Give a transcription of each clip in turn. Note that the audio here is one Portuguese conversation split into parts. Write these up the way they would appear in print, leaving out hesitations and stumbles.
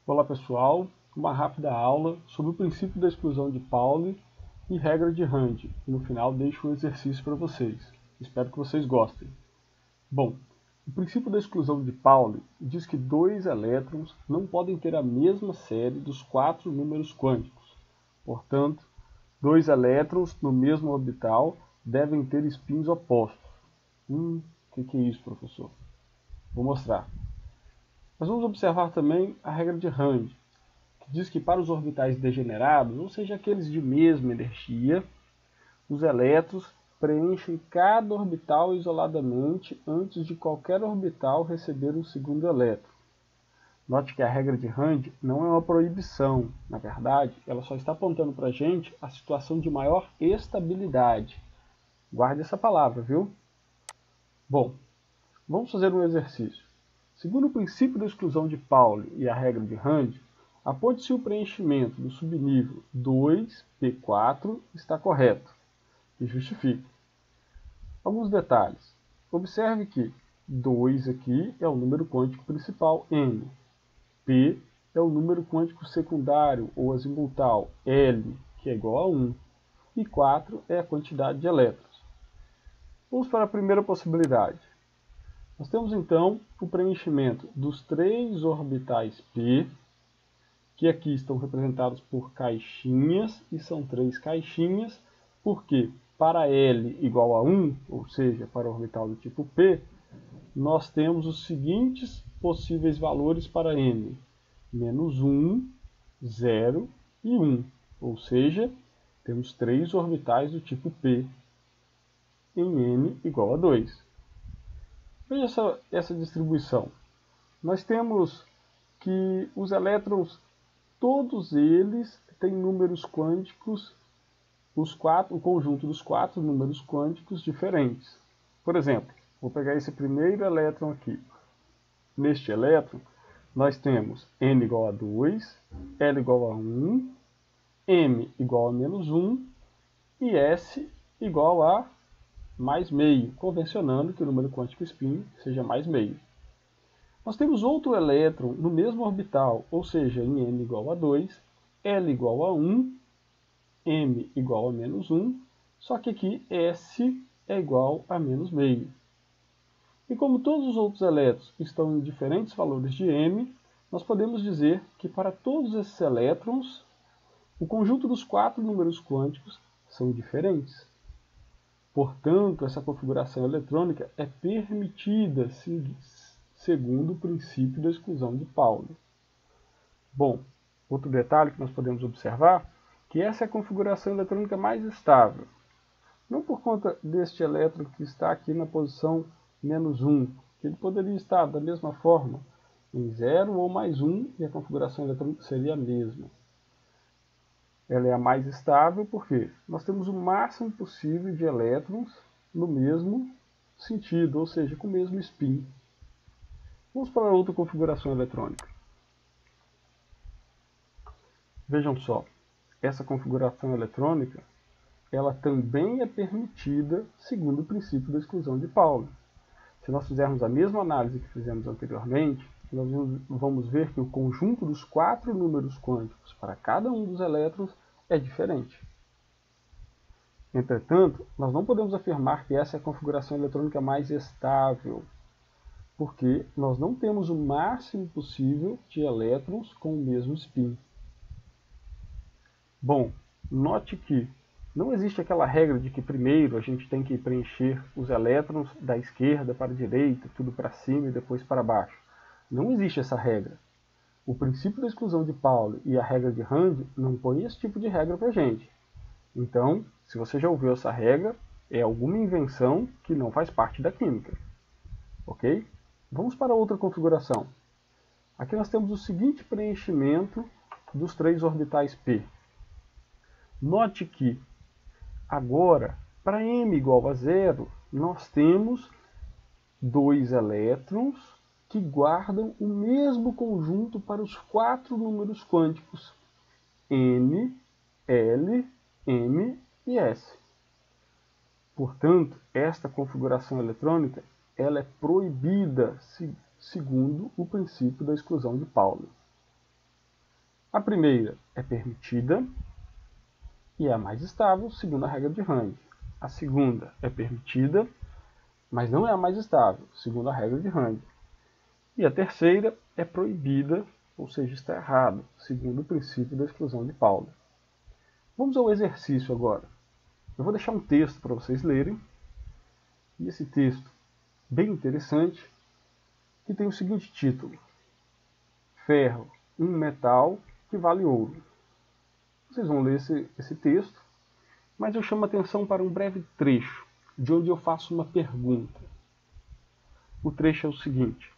Olá pessoal, uma rápida aula sobre o princípio da exclusão de Pauli e regra de Rand. E no final deixo um exercício para vocês. Espero que vocês gostem. Bom, o princípio da exclusão de Pauli diz que dois elétrons não podem ter a mesma série dos 4 números quânticos. Portanto, dois elétrons no mesmo orbital devem ter spins opostos. O que é isso, professor? Vou mostrar. Nós vamos observar também a regra de Rand, que diz que para os orbitais degenerados, ou seja, aqueles de mesma energia, os elétrons preenchem cada orbital isoladamente antes de qualquer orbital receber um segundo elétron. Note que a regra de Rand não é uma proibição, na verdade, ela só está apontando para a gente a situação de maior estabilidade. Guarde essa palavra, viu? Bom, vamos fazer um exercício. Segundo o princípio da exclusão de Pauli e a regra de Rand, aponte se o preenchimento do subnível 2p4 está correto e justifique. Alguns detalhes. Observe que 2 aqui é o número quântico principal n, p é o número quântico secundário ou azimutal L, que é igual a 1, e 4 é a quantidade de elétrons. Vamos para a primeira possibilidade. Nós temos então o preenchimento dos 3 orbitais p, que aqui estão representados por caixinhas, e são 3 caixinhas, porque para L igual a 1, ou seja, para o orbital do tipo p, nós temos os seguintes possíveis valores para n: menos 1, 0 e 1, ou seja, temos 3 orbitais do tipo p em n igual a 2. Veja essa distribuição. Nós temos que os elétrons, todos eles têm números quânticos, o conjunto dos 4 números quânticos diferentes. Por exemplo, vou pegar esse primeiro elétron aqui. Neste elétron, nós temos n igual a 2, L igual a 1, M igual a menos 1 e S igual a mais meio, convencionando que o número quântico spin seja mais meio. Nós temos outro elétron no mesmo orbital, ou seja, em n igual a 2, L igual a 1, M igual a menos 1, só que aqui S é igual a menos meio. E como todos os outros elétrons estão em diferentes valores de M, nós podemos dizer que para todos esses elétrons, o conjunto dos 4 números quânticos são diferentes. Portanto, essa configuração eletrônica é permitida segundo o princípio da exclusão de Pauli. Bom, outro detalhe que nós podemos observar, que essa é a configuração eletrônica mais estável. Não por conta deste elétron que está aqui na posição menos 1, que ele poderia estar da mesma forma em 0 ou mais 1 e a configuração eletrônica seria a mesma. Ela é a mais estável porque nós temos o máximo possível de elétrons no mesmo sentido, ou seja, com o mesmo spin. Vamos para outra configuração eletrônica. Vejam só, essa configuração eletrônica, ela também é permitida segundo o princípio da exclusão de Pauli. Se nós fizermos a mesma análise que fizemos anteriormente, nós vamos ver que o conjunto dos 4 números quânticos para cada um dos elétrons é diferente. Entretanto, nós não podemos afirmar que essa é a configuração eletrônica mais estável, porque nós não temos o máximo possível de elétrons com o mesmo spin. Bom, note que não existe aquela regra de que primeiro a gente tem que preencher os elétrons da esquerda para a direita, tudo para cima e depois para baixo. Não existe essa regra. O princípio da exclusão de Pauli e a regra de Rand não põe esse tipo de regra para a gente. Então, se você já ouviu essa regra, é alguma invenção que não faz parte da química. Ok? Vamos para outra configuração. Aqui nós temos o seguinte preenchimento dos 3 orbitais p. Note que agora, para m igual a 0, nós temos 2 elétrons que guardam o mesmo conjunto para os 4 números quânticos n, L, M e S. Portanto, esta configuração eletrônica ela é proibida segundo o princípio da exclusão de Pauli. A primeira é permitida e é a mais estável, segundo a regra de Rand. A segunda é permitida, mas não é a mais estável, segundo a regra de Rand. E a terceira é proibida, ou seja, está errado, segundo o princípio da exclusão de Pauli. Vamos ao exercício agora. Eu vou deixar um texto para vocês lerem, e esse texto, bem interessante, que tem o seguinte título: Ferro, um metal que vale ouro. Vocês vão ler esse texto, mas eu chamo a atenção para um breve trecho, de onde eu faço uma pergunta. O trecho é o seguinte: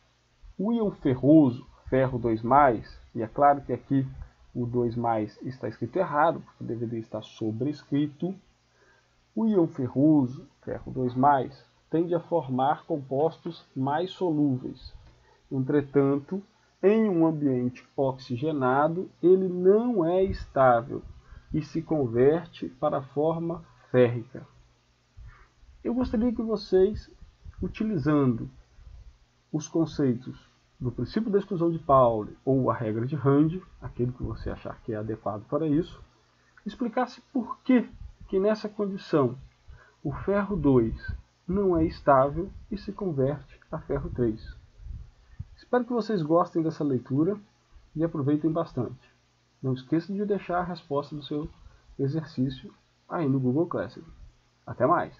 o íon ferroso, ferro 2+, e é claro que aqui o 2+ está escrito errado, porque deveria estar sobrescrito. O íon ferroso, ferro 2+, tende a formar compostos mais solúveis. Entretanto, em um ambiente oxigenado, ele não é estável e se converte para a forma férrica. Eu gostaria que vocês, utilizando os conceitos do princípio da exclusão de Pauli ou a regra de Rand, aquele que você achar que é adequado para isso, explicasse por que nessa condição o ferro 2 não é estável e se converte a ferro 3. Espero que vocês gostem dessa leitura e aproveitem bastante. Não esqueça de deixar a resposta do seu exercício aí no Google Classroom. Até mais!